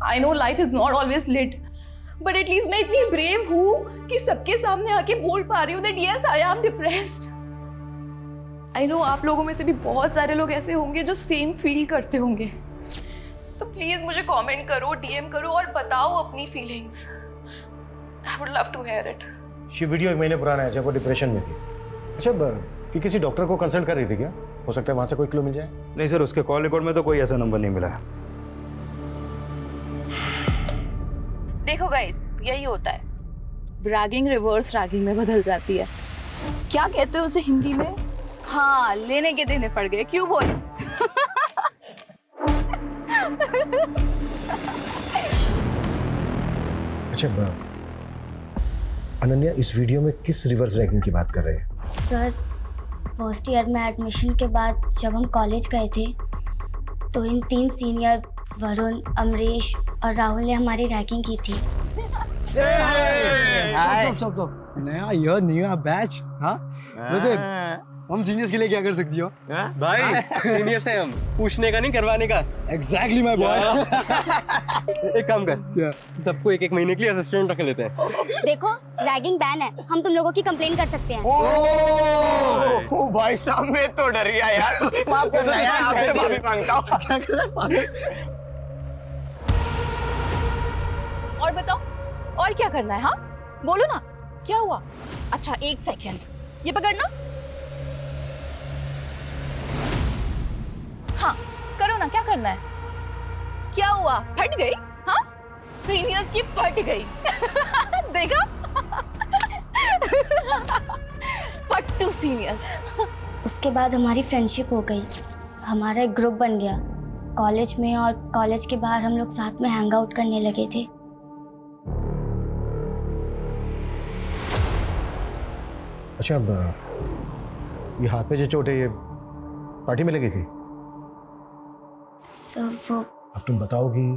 Speaker 3: I know life is not always lit, but at least मैं इतनी brave हूँ कि सबके सामने आके बोल पा रही हूँ that yes, I am depressed. I know आप लोगों में से भी बहुत सारे लोग ऐसे होंगे जो सेम फील करते होंगे। तो प्लीज मुझे कमेंट करो, डीएम करो और बताओ अपनी feelings. I would love to hear it.
Speaker 11: ये वीडियो 1 महीने पुराना है जब वो डिप्रेशन में थी। अच्छा, कि किसी डॉक्टर को कंसल्ट कर रही थी क्या? हो सकता है वहां से कोई क्लू मिल जाए।
Speaker 12: नहीं सर, उसके कॉल रिकॉर्ड में तो कोई ऐसा नंबर नहीं मिला है।
Speaker 3: देखो गाइस, यही होता है, ब्रैगिंग रिवर्स रैगिंग में बदल जाती है। क्या कहते हैं उसे हिंदी में? हाँ, लेने के देने पड़ गए। क्यों बॉयज?
Speaker 11: अच्छा, अनन्या इस वीडियो में किस रिवर्स रैगिंग की बात कर रहे हैं?
Speaker 7: सर, फर्स्ट ईयर में एडमिशन के बाद जब हम कॉलेज गए थे तो इन 3 सीनियर वरुण, अमरीश और राहुल ने हमारी रैगिंग की थी।
Speaker 5: स्टॉप। नया बैच। हाँ, वैसे हम सीनियर्स के लिए क्या कर सकती हो?
Speaker 14: भाई सीनियर्स हैं हम, पूछने का नहीं करवाने का।
Speaker 5: Exactly my boy.
Speaker 14: एक काम कर, सबको 1-1 महीने के लिए असिस्टेंट रख लेते हैं।
Speaker 7: देखो, रैगिंग बैन है, हम तुम लोगों की कंप्लेन कर सकते हैं।
Speaker 5: ओ
Speaker 14: भाई साहब मैं तो डर गया यार, माफ करना यार, आपसे माफी मांगता हूँ।
Speaker 5: क्या कर रहा है?
Speaker 3: और बताओ, और क्या करना है? हाँ बोलो ना, क्या हुआ? अच्छा 1 सेकेंड, ये पकड़ना। हाँ करो ना, क्या करना है? क्या हुआ, फट गई? हाँ सीनियर्स की फट गई। देखा? फट्टू सीनियर्स।
Speaker 7: उसके बाद हमारी फ्रेंडशिप हो गई, हमारा एक ग्रुप बन गया कॉलेज में, और कॉलेज के बाहर हम लोग साथ में हैंग आउट करने लगे थे।
Speaker 11: अच्छा, अब ये हाथ पे जो चोट है ये पार्टी में लगी थी?
Speaker 7: सर वो
Speaker 11: अब तुम बताओगी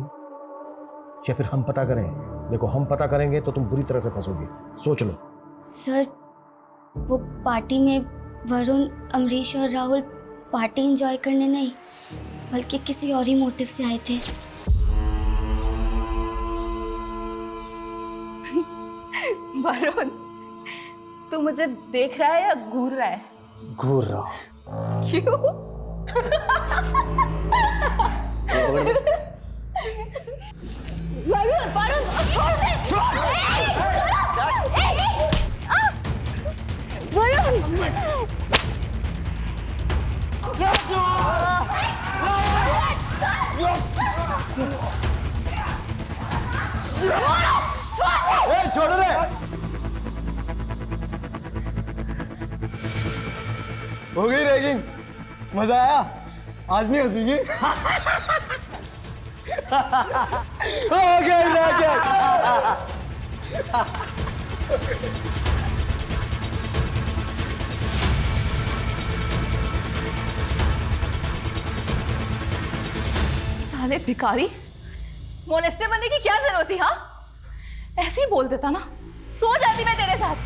Speaker 11: या फिर हम पता करें? देखो हम पता करेंगे तो तुम बुरी तरह से फंसोगी, सोच लो।
Speaker 7: सर वो पार्टी में वरुण, अमरीश और राहुल पार्टी एंजॉय करने नहीं बल्कि किसी और ही मोटिव से आए थे।
Speaker 3: वरुण, तू मुझे देख रहा है या घूर रहा है?
Speaker 11: घूर रहा हूं।
Speaker 3: क्यों? वरुण, वरुण, छोड़ दे! वरुण!
Speaker 5: छोड़ रे! हो गई रैगिंग, मजा आया? आज नहीं हंसीगी? हो गई रैगिंग।
Speaker 3: साले भिखारी, मोलेस्टर बनने की क्या जरूरत थी? हाँ ऐसे ही बोल देता ना, सो जाती मैं तेरे साथ।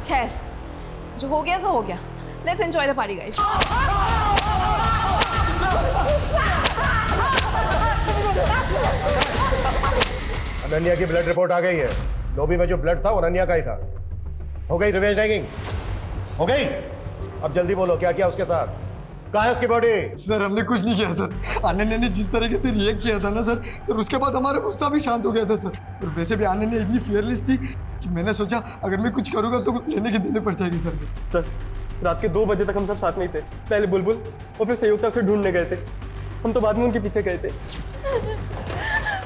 Speaker 3: खैर जो हो गया सो हो गया। Let's enjoy the party guys.
Speaker 11: Ananya की ब्लड रिपोर्ट आ गई है। लॉबी में जो ब्लड था वो अनन्या का ही था। हो गई रिवेंज रैगिंग? हो गई? अब जल्दी बोलो क्या किया उसके साथ? कहाँ है उसकी बॉडी?
Speaker 5: सर हमने कुछ नहीं किया सर। अनन्या ने जिस तरीके से रिएक्ट किया था ना सर उसके बाद हमारा गुस्सा भी शांत हो गया था सर। और वैसे भी अनन्या इतनी फियरलेस थी कि मैंने सोचा अगर मैं कुछ करूँगा तो लेने के देने पड़ जाएगी सर।
Speaker 14: सर रात के 2 बजे तक हम सब साथ में ही थे। पहले बुलबुल और फिर संयुक्ता से ढूंढने गए थे। हम तो बाद में उनके पीछे गए थे।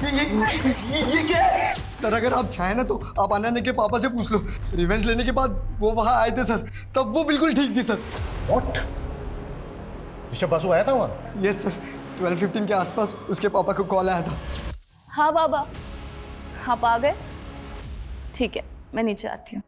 Speaker 5: ये क्या है? सर अगर आप चाहें ना तो आप अनन्या के पापा से पूछ लो। रिवेंज लेने के बाद वो वहाँ आए थे सर, तब वो बिल्कुल ठीक थी सर।
Speaker 11: व्हाट? ऋषभ बासु आया था वहाँ?
Speaker 5: यस सर, 12:15 के आसपास उसके पापा को कॉल आया था।
Speaker 3: हाँ बाबा, आप आ गए? ठीक है, मैं नीचे आती हूँ।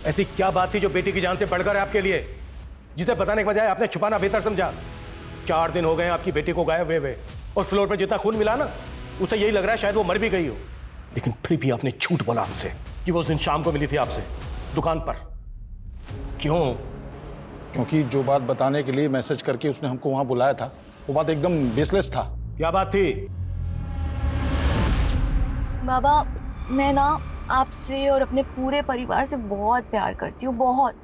Speaker 11: ऐसी क्या बात थी जो बेटी की जान से बढ़कर है आपके लिए, जिसे बताने के बजाय आपने छुपाना बेहतर समझा? 4 दिन हो गए आपकी बेटी को गायब हुए और फ्लोर पे जितना खून मिला ना उसे यही लग रहा है शायद वो मर भी गई हो। लेकिन फिर भी आपने झूठ बोला हमसे कि वो उस दिन शाम को मिली थी आपसे दुकान पर। क्यों?
Speaker 6: क्योंकि जो बात बताने के लिए मैसेज करके उसने हमको वहां बुलाया था वो बात एकदम बेसलेस था।
Speaker 11: क्या बात थी?
Speaker 3: बाबा मैं ना आपसे और अपने पूरे परिवार से बहुत प्यार करती हूँ, बहुत।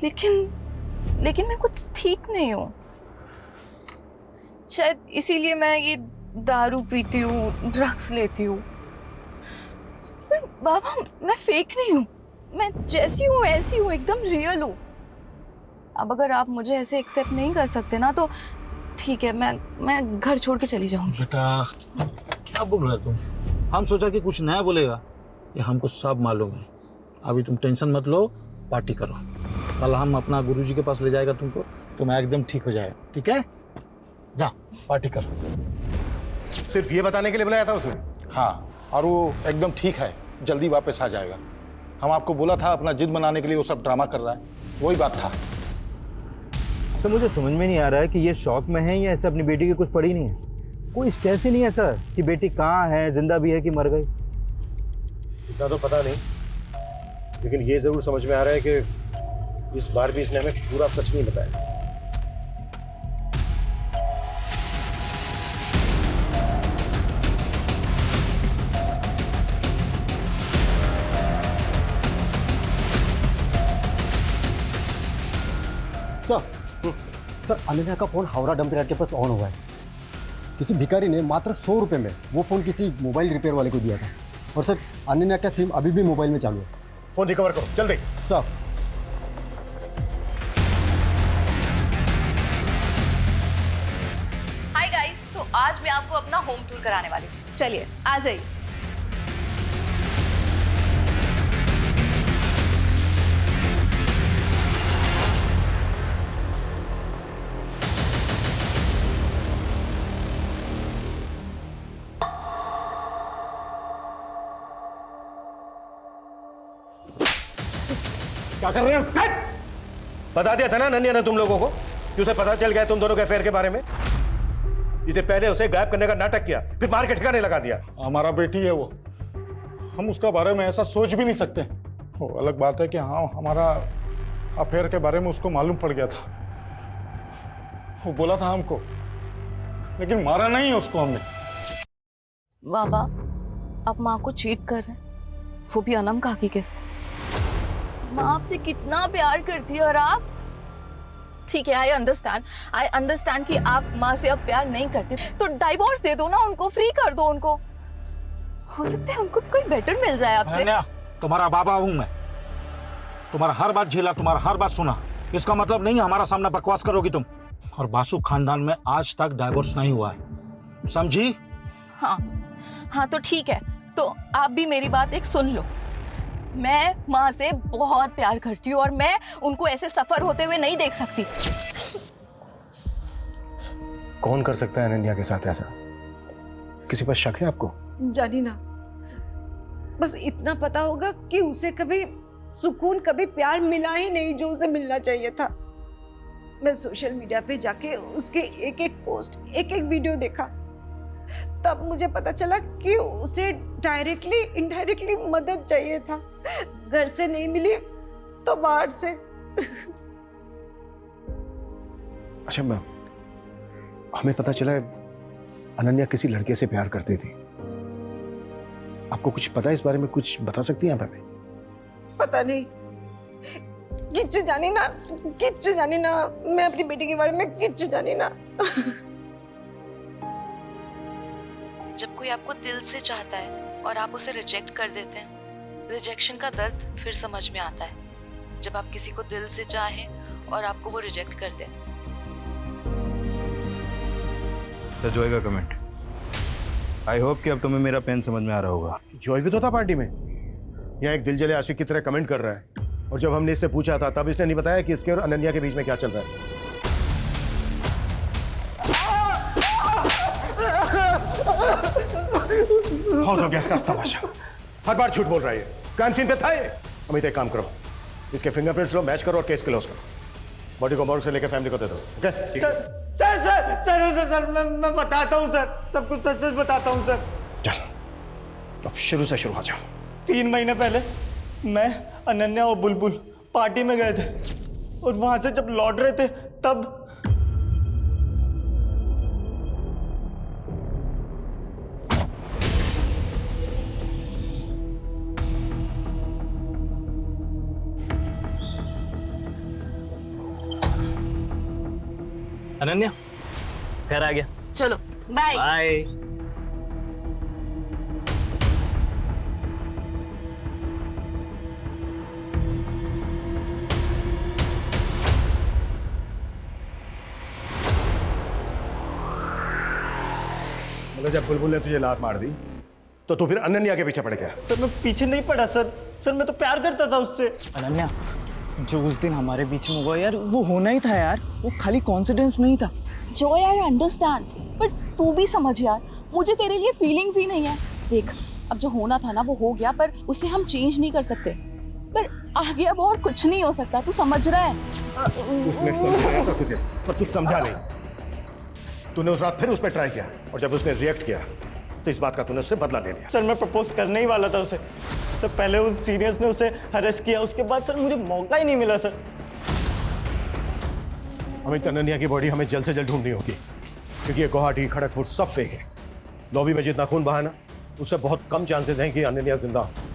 Speaker 3: लेकिन मैं कुछ ठीक नहीं हूँ। शायद इसीलिए मैं ये दारू पीती हूँ, ड्रग्स लेती हूँ। पर बाबा मैं फेक नहीं हूँ, मैं जैसी हूँ ऐसी हूँ, एकदम रियल हूँ। अब अगर आप मुझे ऐसे एक्सेप्ट नहीं कर सकते ना तो ठीक है, मैं घर छोड़ के चली जाऊंगी।
Speaker 6: बेटा क्या बोल रहे तुम? हम सोचा कि कुछ नया बोलेगा, ये हमको सब मालूम है। अभी तुम टेंशन मत लो, पार्टी करो। कल हम अपना गुरुजी के पास ले जाएगा तुमको, तुम एकदम ठीक हो जाएगा। ठीक है, जा पार्टी करो।
Speaker 11: सिर्फ ये बताने के लिए बुलाया था उसने?
Speaker 6: हाँ, और वो एकदम ठीक है, जल्दी वापस आ जाएगा। हम आपको बोला था अपना जिद बनाने के लिए वो सब ड्रामा कर रहा है, वही बात था।
Speaker 12: तो मुझे समझ में नहीं आ रहा है कि ये शौक में है या ऐसे अपनी बेटी की कुछ पड़ी नहीं है। कोई स्ट्रेस ही नहीं है सर कि बेटी कहाँ है, जिंदा भी है कि मर गई।
Speaker 11: इतना तो पता नहीं, लेकिन ये जरूर समझ में आ रहा है कि इस बार भी इसने हमें पूरा सच नहीं बताया।
Speaker 5: सर अनन्या का फोन हावड़ा डंप यार्ड के पास ऑन हुआ है। किसी भिखारी ने मात्र 100 रुपये में वो फोन किसी मोबाइल रिपेयर वाले को दिया था। और सर अनन्या का सिम अभी भी मोबाइल में चालू है।
Speaker 11: फोन रिकवर करो जल्दी।
Speaker 5: सर
Speaker 3: हाय गाइस, तो आज मैं आपको अपना होम टूर कराने वाली हूँ। चलिए आ जाइए।
Speaker 11: क्या कर रहे हो? बता दिया था ना अनन्या ने तुम लोगों को कि उसे पता चल गया तुम दोनों के अफेयर के बारे में। इसने पहले उसे गायब करने का नाटक किया, फिर मार के ठिकाने लगा दिया।
Speaker 6: हमारा बेटी है वो, हम उसका बारे में ऐसा सोच भी नहीं सकते। वो अलग बात है कि हाँ हमारा अफेयर के बारे में उसको मालूम पड़ गया था, वो बोला था हमको, लेकिन मारा नहीं उसको हमने।
Speaker 3: बाबा आप माँ को चीट कर रहे हैं, वो भी अनम काकी के साथ। माँ आपसे कितना प्यार करती है और आप। ठीक है, आई अंडरस्टैंड कि आप माँ से अब प्यार नहीं करते, तो डाइवोर्स दे दो ना उनको, फ्री कर दो उनको। हो सकता है उनको भी कोई बेटर मिल जाए आपसे।
Speaker 6: तुम्हारा बाबा हूं मैं, तुम्हारा हर बात झेला, तुम्हारा हर बात सुना। इसका मतलब नहीं हमारा सामना बकवास करोगी तुम। और बासु खानदान में आज तक डाइवोर्स नहीं हुआ है, समझी?
Speaker 3: हाँ तो ठीक है, तो आप भी मेरी बात एक सुन लो। मैं माँ से बहुत प्यार करती हूँ और मैं उनको ऐसे सफर होते हुए नहीं देख सकती।
Speaker 11: कौन कर सकता है अनन्या के साथ ऐसा? किसी पर शक है आपको?
Speaker 15: जानी ना, बस इतना पता होगा कि उसे कभी सुकून, कभी प्यार मिला ही नहीं जो उसे मिलना चाहिए था। मैं सोशल मीडिया पे जाके उसके एक एक पोस्ट, एक एक वीडियो देखा, तब मुझे पता चला कि उसे डायरेक्टली इनडायरेक्टली मदद चाहिए था। घर से नहीं मिली तो बाहर से।
Speaker 11: अच्छा मैम, हमें पता चला अनन्या किसी लड़के से प्यार करती थी। आपको कुछ पता है इस बारे में? कुछ बता सकती हैं आप हमें?
Speaker 15: पता नहीं, किच्चू जानी ना, मैं अपनी बेटी के बारे में किच्चू जानी ना।
Speaker 3: जब कोई आपको दिल से चाहता है और आप उसे रिजेक्ट कर देते हैं, रिजेक्शन का दर्द फिर समझ में आता है। जब आप किसी को दिल से चाहें और आपको वो रिजेक्ट कर दें।
Speaker 12: तो जॉय का कमेंट, आई होप कि अब तुम्हें मेरा पेन समझ में आ रहा होगा।
Speaker 11: जॉय भी तो था पार्टी में, यहाँ एक दिलजले आशिक की तरह कमेंट कर रहा है। और जब हमने इससे पूछा था तब इसने नहीं बताया कि इसके और अनन्या के बीच में क्या चल रहा है। बहुत हो गया इसका तमाशा, हर बार झूठ बोल रहा है। क्राइम सीन पे था ये। अमित एक काम करो, इसके फिंगरप्रिंट्स लो, मैच करो और केस क्लोज करो। बॉडी को मॉर्ग से लेकर फैमिली को दे दो। ओके?
Speaker 14: सर मैं बताता हूँ सर, सब कुछ सच सच बताता हूँ सर।
Speaker 11: चल अब शुरू से शुरू हो जाओ।
Speaker 14: 3 महीने पहले मैं, अनन्या और बुलबुल पार्टी में गए थे और वहां से जब लौट रहे थे तब
Speaker 16: अनन्या घर आ गया।
Speaker 3: चलो बाय
Speaker 16: बाय।
Speaker 11: मतलब जब बुलबुल ने तुझे लात मार दी तो तू फिर अनन्या के पीछे पड़ गया?
Speaker 14: सर मैं पीछे नहीं पड़ा सर मैं तो प्यार करता था उससे।
Speaker 16: अनन्या, जो उस दिन हमारे बीच में हुआ यार, वो होना ही था यार, वो खाली कॉन्फिडेंस नहीं था।
Speaker 3: जो यार अंडरस्टैंड, बट तू भी समझ यार, मुझे तेरे लिए फीलिंग्स ही नहीं है। देख, अब जो होना था ना वो हो गया, पर उसे हम चेंज नहीं कर सकते। पर आगे अब और कुछ नहीं हो सकता, तू समझ रहा है?
Speaker 11: उसने समझाया था तुझे, पर तू समझा नहीं। तूने उस रात फिर उस पर ट्राई किया और जब उसने रिएक्ट किया तो इस बात का तूने उससे बदला ले लिया।
Speaker 14: सर मैं प्रपोज करने ही वाला था उसे। सर पहले उस सीनियर्स ने उसे हरेस किया, उसके बाद सर मुझे मौका ही नहीं मिला सर।
Speaker 11: अमित अनन्या की बॉडी हमें जल्द से जल्द ढूंढनी होगी, क्योंकि ये गुवाहाटी, खड़गपुर सब फेक है। लॉबी में जितना खून बहा ना, उससे बहुत कम चांसेस हैं कि अनन्या जिंदा हो।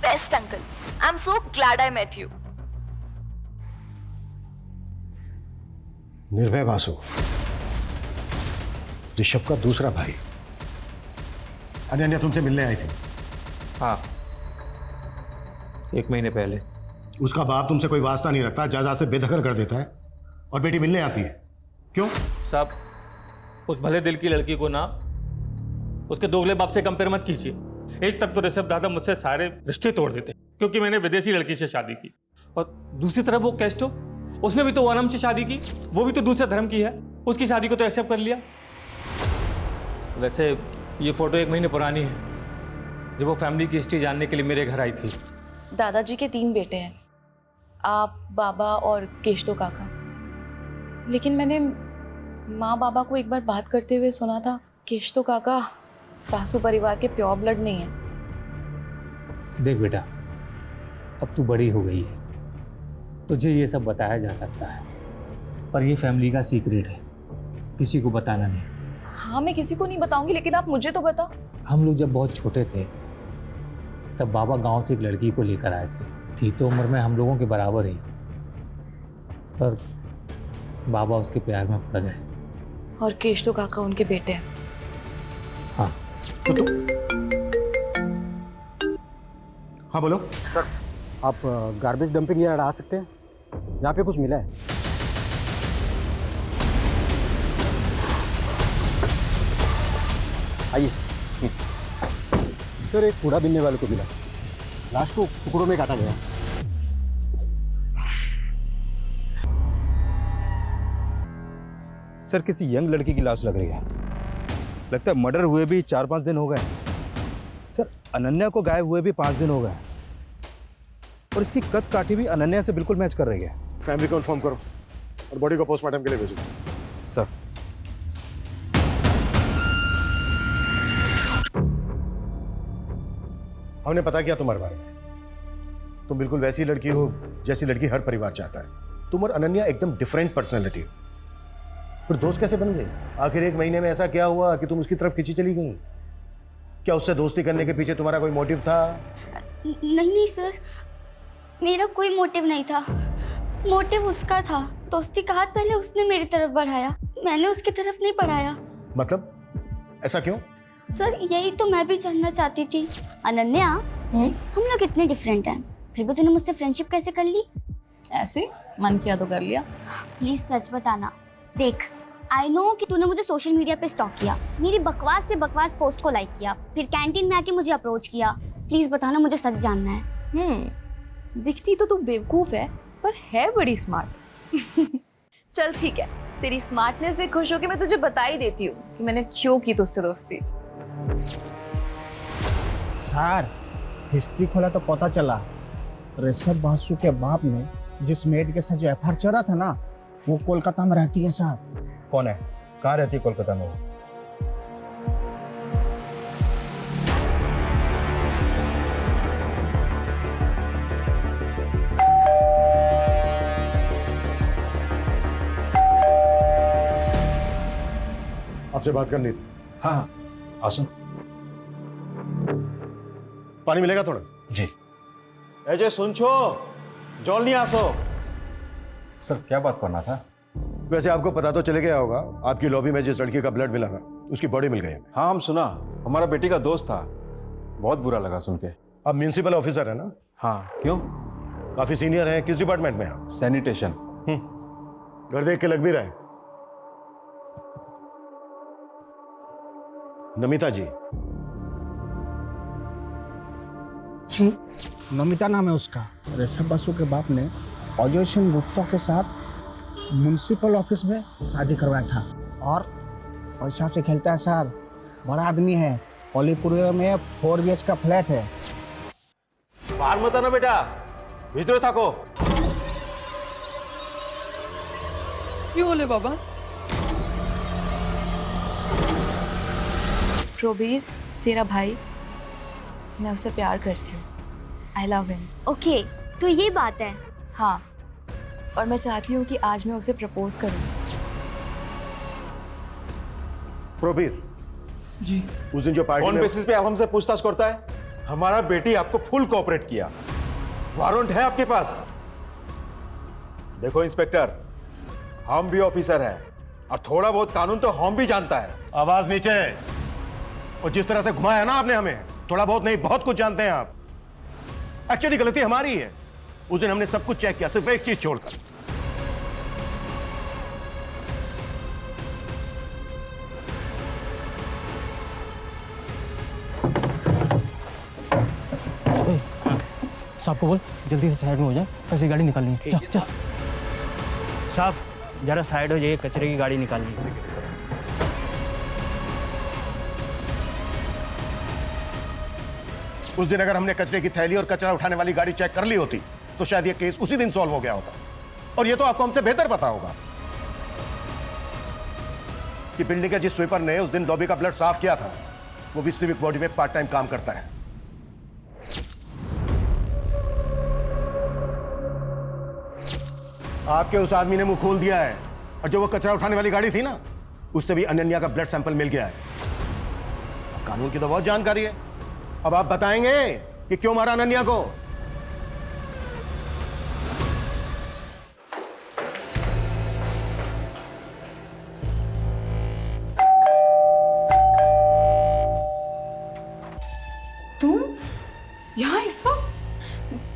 Speaker 4: Best uncle. I'm so glad I met you.
Speaker 11: निर्भय वासु, ऋषभ का दूसरा भाई। अनन्या तुमसे मिलने आई थी?
Speaker 17: हाँ, 1 महीने पहले।
Speaker 11: उसका बाप तुमसे कोई वास्ता नहीं रखता, जायदाद से बेदखल कर देता है और बेटी मिलने आती है। क्यों?
Speaker 17: साहब, उस भले दिल की लड़की को ना उसके दोगले बाप से कंपेयर मत कीजिए। एक तक तो ऋषभ दादा मुझसे सारे रिश्ते तोड़ देते क्योंकि मैंने विदेशी लड़की से शादी की, और दूसरी तरफ वो कैस्टो, उसने भी तो वनम से शादी की, वो भी तो दूसरे धर्म की है, उसकी शादी को तो एक्सेप्ट कर लिया। वैसे ये फोटो 1 महीने पुरानी है, जब वो फैमिली की हिस्ट्री जानने के लिए मेरे घर आई थी।
Speaker 3: दादाजी के 3 बेटे हैं, आप, बाबा और केशतो काका। लेकिन मैंने माँ बाबा को एक बार बात करते हुए सुना था, केशतो काका वासु परिवार के प्योर ब्लड नहीं है।
Speaker 17: देख बेटा, अब तू बड़ी हो गई है, तुझे ये सब बताया जा सकता है, पर ये फैमिली का सीक्रेट है, किसी को बताना नहीं।
Speaker 3: हाँ, मैं किसी को नहीं बताऊंगी, लेकिन आप मुझे तो बताओ।
Speaker 17: हम लोग जब बहुत छोटे थे तब बाबा गांव से एक लड़की को लेकर आए थे, थी तो उम्र में हम लोगों के बराबर ही, पर बाबा उसके प्यार में पड़ गए।
Speaker 3: और केशतो काका उनके बेटे हैं।
Speaker 17: हाँ
Speaker 11: तो हाँ बोलो
Speaker 5: सर। आप गार्बेज डंपिंग यार्ड आ सकते हैं? यहाँ पे कुछ मिला है। आइए सर। एक कूड़ा बीनने वाले को मिला, लाश को टुकड़ों में काटा गया।
Speaker 12: सर किसी यंग लड़की की लाश लग रही है, लगता है मर्डर हुए भी 4-5 दिन हो गए। सर अनन्या को गायब हुए भी 5 दिन हो गए, और इसकी कद काठी भी अनन्या से बिल्कुल मैच कर रही है।
Speaker 11: फैमिली को इन्फॉर्म करो और बॉडी को पोस्टमार्टम के लिए भेजो।
Speaker 12: सर
Speaker 11: हमने पता किया तुम्हारे बारे में, तुम बिल्कुल वैसी लड़की हो जैसी लड़की हर परिवार चाहता है। तुम और अनन्या एकदम डिफरेंट पर्सनैलिटी हो, फिर दोस्त कैसे बन गए? आखिर 1 महीने में ऐसा क्या हुआ कि तुम उसकी तरफ खींची चली गई? क्या उससे दोस्ती करने के पीछे तुम्हारा कोई मोटिव था?
Speaker 7: नहीं सर, मेरा कोई मोटिव नहीं था, मोटिव उसका था। दोस्ती का हाथ पहले उसने मेरी तरफ बढ़ाया, मैंने उसकी तरफ नहीं बढ़ाया।
Speaker 11: मतलब ऐसा क्यों?
Speaker 7: सर यही तो मैं भी जानना चाहती थी। अनन्या, हम लोग इतने डिफरेंट हैं, फिर भी तूने मुझसे फ्रेंडशिप कैसे कर ली?
Speaker 3: ऐसे मन किया तो कर लिया।
Speaker 7: प्लीज सच बताना। देख, आई नो कि तूने मुझे सोशल मीडिया पे स्टॉक किया, मेरी बकवास से बकवास पोस्ट को लाइक किया, फिर कैंटीन में आके मुझे अप्रोच किया। प्लीज बताना, मुझे सच जानना है।
Speaker 3: दिखती तो तू बेवकूफ है, पर है बड़ी स्मार्ट। चल ठीक है, तेरी स्मार्टनेस से खुश होकर मैं तुझे बता ही देती हूँ कि मैंने क्यों की तुझसे दोस्ती।
Speaker 18: सर हिस्ट्री खोला तो पता चला ऋषभ बासु के बाप ने जिस मेड के साथ जो एफआईआर चला था ना, वो कोलकाता में रहती है। सर
Speaker 12: कौन है? कहाँ रहती है कोलकाता में?
Speaker 11: आपसे बात करनी थी।
Speaker 12: हाँ आसो।
Speaker 11: पानी मिलेगा थोड़ा?
Speaker 12: जी।
Speaker 19: अजय सुन छो, जॉल नहीं आसो।
Speaker 12: सर क्या बात करना था?
Speaker 11: वैसे आपको पता तो चले गया होगा, आपकी लॉबी में जिस लड़की का ब्लड मिला था उसकी बॉडी मिल गई।
Speaker 19: हाँ हम सुना, हमारा बेटी का दोस्त था, बहुत बुरा लगा सुन के।
Speaker 11: आप म्युनिसिपल ऑफिसर है ना?
Speaker 19: हाँ क्यों?
Speaker 11: काफी सीनियर हैं, किस डिपार्टमेंट में हैं?
Speaker 19: सैनिटेशन।
Speaker 11: घर देख के लग भी रहा है। नमिता जी।
Speaker 18: जी नमिता नाम है उसका। ऋषभ बासु के बाप ने अजय सिंह गुप्ता के साथ म्युनिसिपल ऑफिस में शादी करवाया था, और पैसा से खेलता है सर, बड़ा आदमी है, होलीपुर में 4 BH का फ्लैट है।
Speaker 19: बाहर मत आना बेटा, भीतर थको।
Speaker 9: क्यों बोले बाबा?
Speaker 3: प्रोबीर तेरा भाई, मैं उसे प्यार करती हूँ। आई लव हिम।
Speaker 7: ओके, तो ये बात है।
Speaker 3: हाँ, और मैं चाहती हूँ कि आज मैं उसे प्रपोज करूँ।
Speaker 11: प्रोबीर
Speaker 9: जी,
Speaker 11: उस दिन जो पार्टी
Speaker 19: कौन
Speaker 11: में
Speaker 19: बेसिस पे आप हमसे पूछताछ करता है? हमारा बेटी आपको फुल कोऑपरेट किया, वारंट है आपके पास। देखो इंस्पेक्टर, हम भी ऑफिसर हैं और थोड़ा बहुत कानून तो हम भी जानता है।
Speaker 11: आवाज नीचे। और जिस तरह से घुमाया ना आपने हमें, थोड़ा बहुत नहीं बहुत कुछ जानते हैं आप। एक्चुअली गलती हमारी है। उस दिन हमने सब कुछ चेक किया, सिर्फ एक चीज छोड़कर।
Speaker 9: साहब को बोल जल्दी से साइड में हो जाए, कैसे गाड़ी निकालनी है। चल चल।
Speaker 20: साहब जरा साइड हो जाइए, कचरे की गाड़ी निकालनी है।
Speaker 11: उस दिन अगर हमने कचरे की थैली और कचरा उठाने वाली गाड़ी चेक कर ली होती तो शायद ये केस उसी दिन सॉल्व हो गया होता। और ये तो आपको हमसे बेहतर पता होगा कि बिल्डिंग के जिस स्वीपर ने उस दिन लॉबी का ब्लड साफ किया था वो भी सिविक बॉडी में पार्ट टाइम काम करता है। आपके उस आदमी ने मुंह खोल दिया है और जो वो कचरा उठाने वाली गाड़ी थी ना, उससे भी अनन्या का ब्लड सैंपल मिल गया है। कानून की तो बहुत जानकारी है। अब आप बताएंगे कि क्यों मारा अनन्या को?
Speaker 3: तुम यहाँ इस वक्त?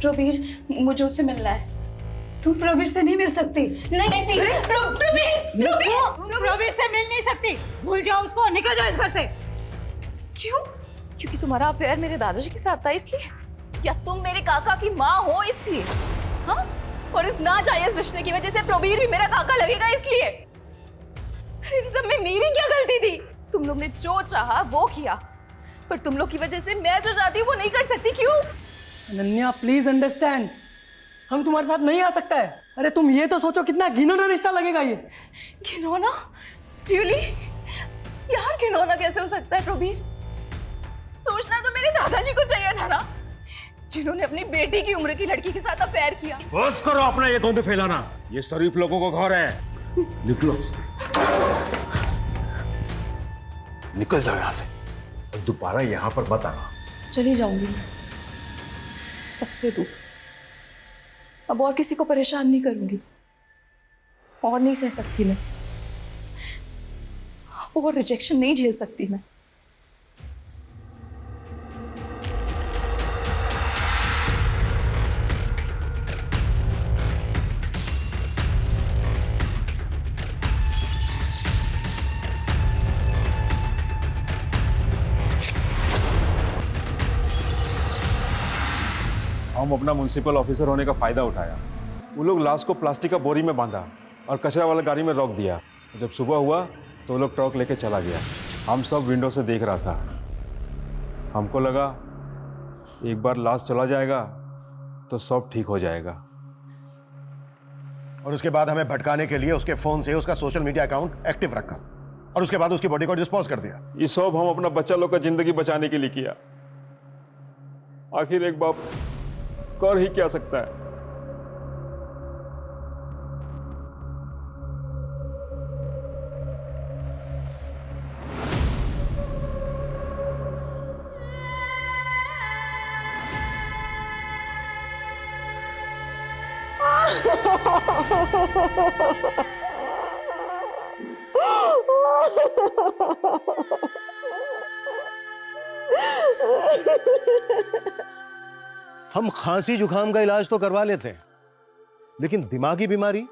Speaker 3: प्रोबीर, मुझे उससे मिलना है।
Speaker 15: तुम प्रवीर से नहीं मिल सकती।
Speaker 3: नहीं,
Speaker 15: प्रवीर से मिल नहीं सकती। भूल जाओ उसको, निकल जाओ इस घर से।
Speaker 3: क्यों? क्योंकि तुम्हारा अफेयर मेरे दादाजी के साथ था इसलिए? या तुम मेरे काका की माँ हो इसलिए? हाँ? और इस नाजायज रिश्ते की वजह से प्रोबीर भी मेरा काका लगेगा इसलिए? इन सब में मेरी क्या गलती थी? तुम लोग ने जो चाहा वो किया, पर तुम लोग की वजह से मैं जो चाहती हूँ वो नहीं कर सकती। क्यों?
Speaker 9: अनन्या प्लीज अंडरस्टैंड, हम तुम्हारे साथ नहीं आ सकता है। अरे तुम ये तो सोचो कितना घिनौना रिश्ता लगेगा ये।
Speaker 3: घिनौना? रियली? यार घिनौना कैसे हो सकता है प्रोबीर? सोचना तो मेरे दादाजी को चाहिए था ना, जिन्होंने अपनी बेटी की उम्र की लड़की के साथ अफेयर किया।
Speaker 19: बस करो अपना ये गंद फैलाना, ये शरीफ लोगों को घर है।
Speaker 11: निकलो, निकल जाओ यहाँ से, दोबारा यहाँ पर मत आना।
Speaker 3: चली जाऊंगी सबसे दूर। अब और किसी को परेशान नहीं करूंगी, और नहीं सह सकती मैं, और रिजेक्शन नहीं झेल सकती मैं।
Speaker 19: हम अपना म्युनिसिपल ऑफिसर होने का फायदा उठाया। वो लोग लाश को प्लास्टिक का बोरी में बांधा और कचरा वाला गाड़ी में रख दिया। जब सुबह हुआ तो वो लोग ट्रक लेके चला गया। हम सब विंडो से देख रहा था। हमको लगा एक बार लाश चला जाएगा तो सब ठीक हो जाएगा।
Speaker 11: और उसके बाद हमें भटकाने के लिए उसके फोन से उसका सोशल मीडिया अकाउंट एक्टिव रखा और उसके बाद उसकी बॉडी को डिस्पोज कर दिया।
Speaker 19: ये सब हम अपना बच्चा लोग का जिंदगी बचाने के लिए किया। आखिर एक बाप कर ही क्या सकता है।
Speaker 11: हम खांसी जुकाम का इलाज तो करवा लेते हैं, लेकिन दिमागी बीमारी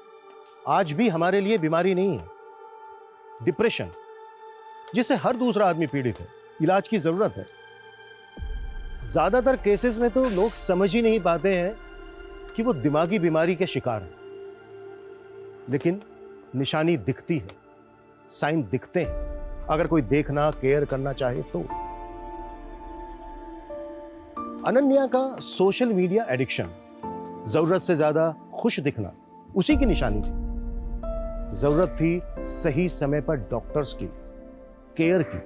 Speaker 11: आज भी हमारे लिए बीमारी नहीं है। डिप्रेशन, जिससे हर दूसरा आदमी पीड़ित है, इलाज की जरूरत है। ज्यादातर केसेस में तो लोग समझ ही नहीं पाते हैं कि वो दिमागी बीमारी के शिकार हैं, लेकिन निशानी दिखती है, साइन दिखते हैं, अगर कोई देखना केयर करना चाहे तो। अनन्या का सोशल मीडिया एडिक्शन, जरूरत से ज्यादा खुश दिखना उसी की निशानी थी। जरूरत थी सही समय पर डॉक्टर्स की, केयर की,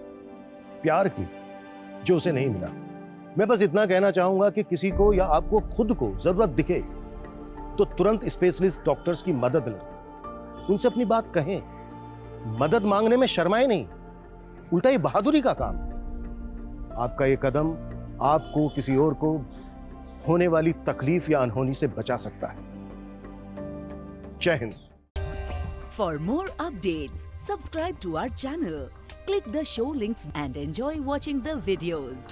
Speaker 11: प्यार की, जो उसे नहीं मिला। मैं बस इतना कहना चाहूंगा कि किसी को या आपको खुद को जरूरत दिखे तो तुरंत स्पेशलिस्ट डॉक्टर्स की मदद लें, उनसे अपनी बात कहें। मदद मांगने में शर्माए नहीं, उल्टा ये बहादुरी का काम है। आपका ये कदम आपको किसी और को होने वाली तकलीफ या अनहोनी से बचा सकता है। जय Hind.
Speaker 21: For more updates, subscribe to our channel, click the show links and enjoy watching the videos.